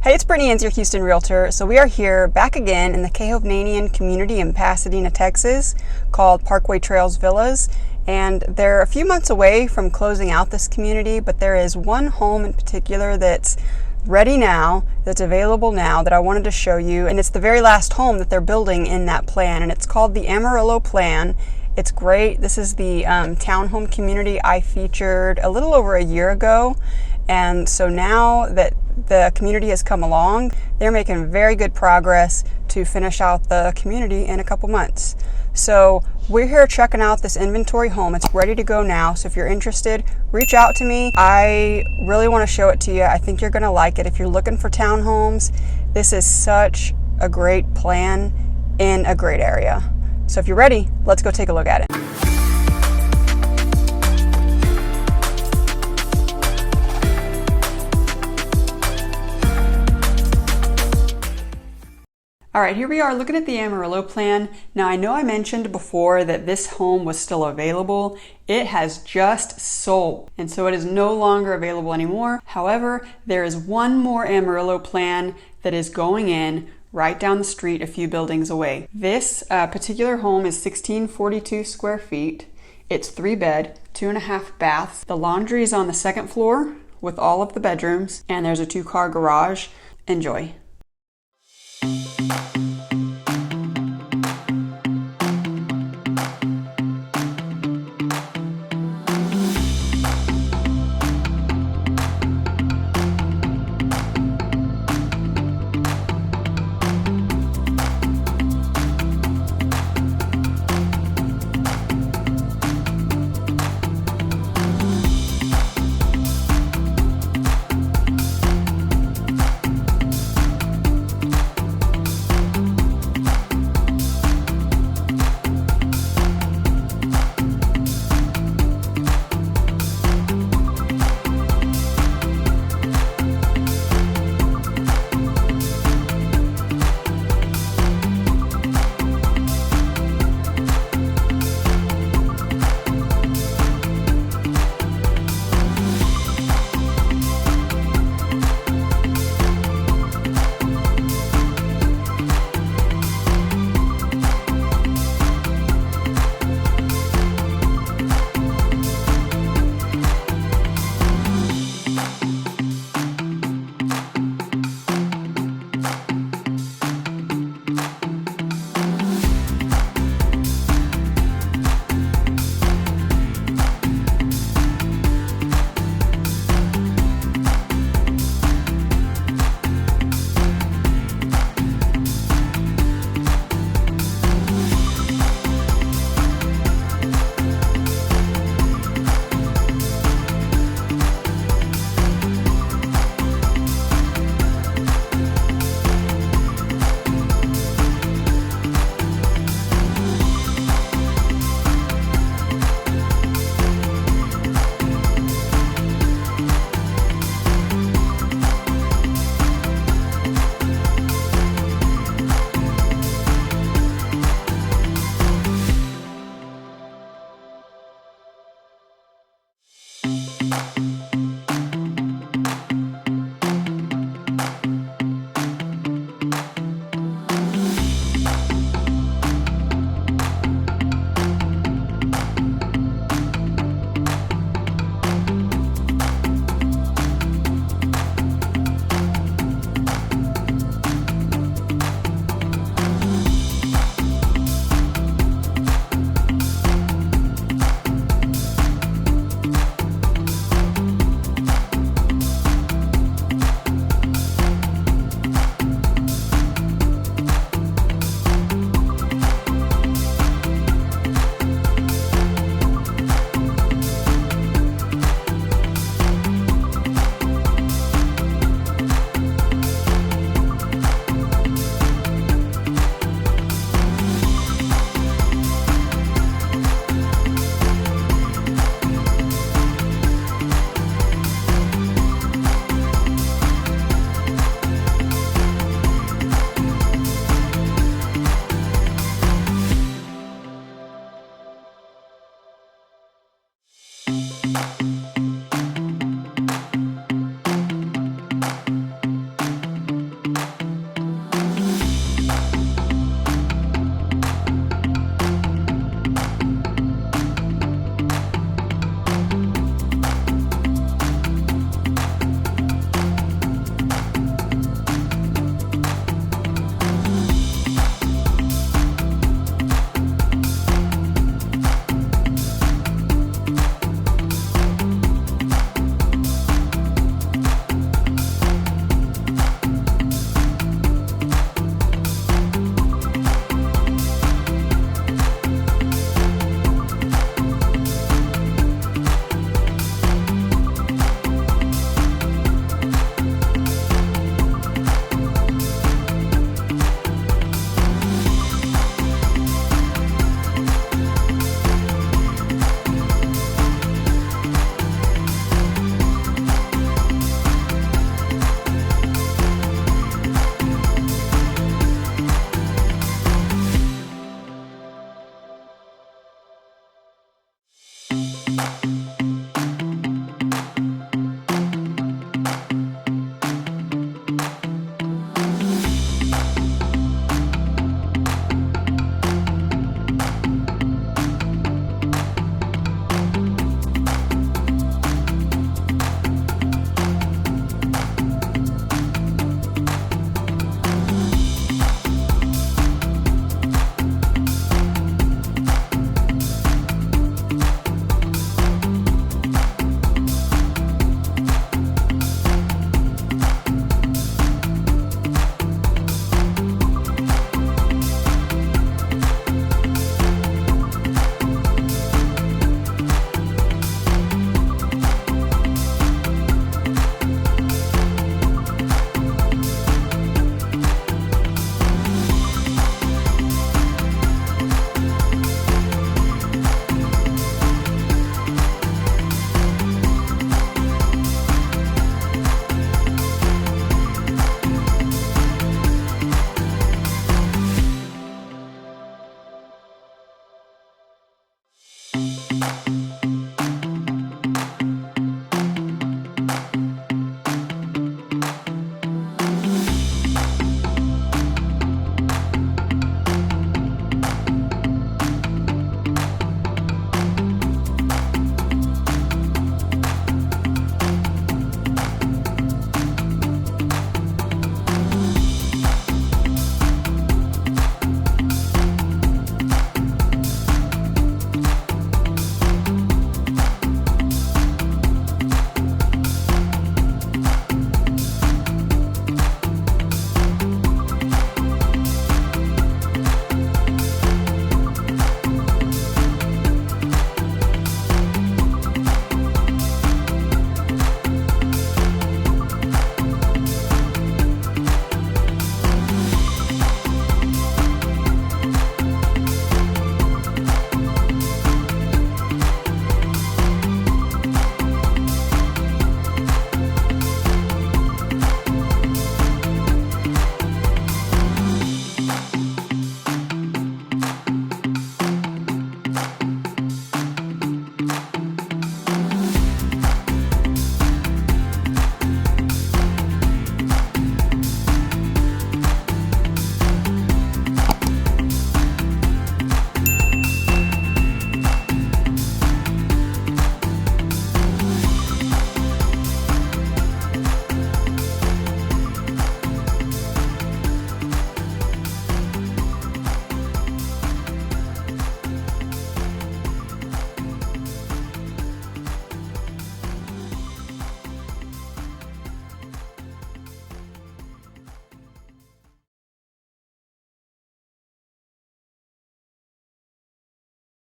Hey, it's Brittany Inns, your Houston Realtor. So we are here back again in the K Hovnanian community in Pasadena, Texas, called Parkway Trails Villas. And they're a few months away from closing out this community, but there is one home in particular that's ready now, that's available now, that I wanted to show you. And it's the very last home that they're building in that plan, and it's called the Amarillo plan. It's great. This is the townhome community I featured a little over a year ago. And so now that the community has come along, they're making very good progress to finish out the community in a couple months. So we're here checking out this inventory home. It's ready to go now. So if you're interested, reach out to me. I really want to show it to you. I think you're going to like it. If you're looking for townhomes, this is such a great plan in a great area. So if you're ready, let's go take a look at it. All right, here we are looking at the Amarillo plan. Now, I know I mentioned before that this home was still available. It has just sold, and so it is no longer available anymore. However, there is one more Amarillo plan that is going in right down the street a few buildings away. This particular home is 1642 square feet. It's 3-bed, 2.5 baths. The laundry is on the second floor with all of the bedrooms, and there's a 2-car garage. Enjoy.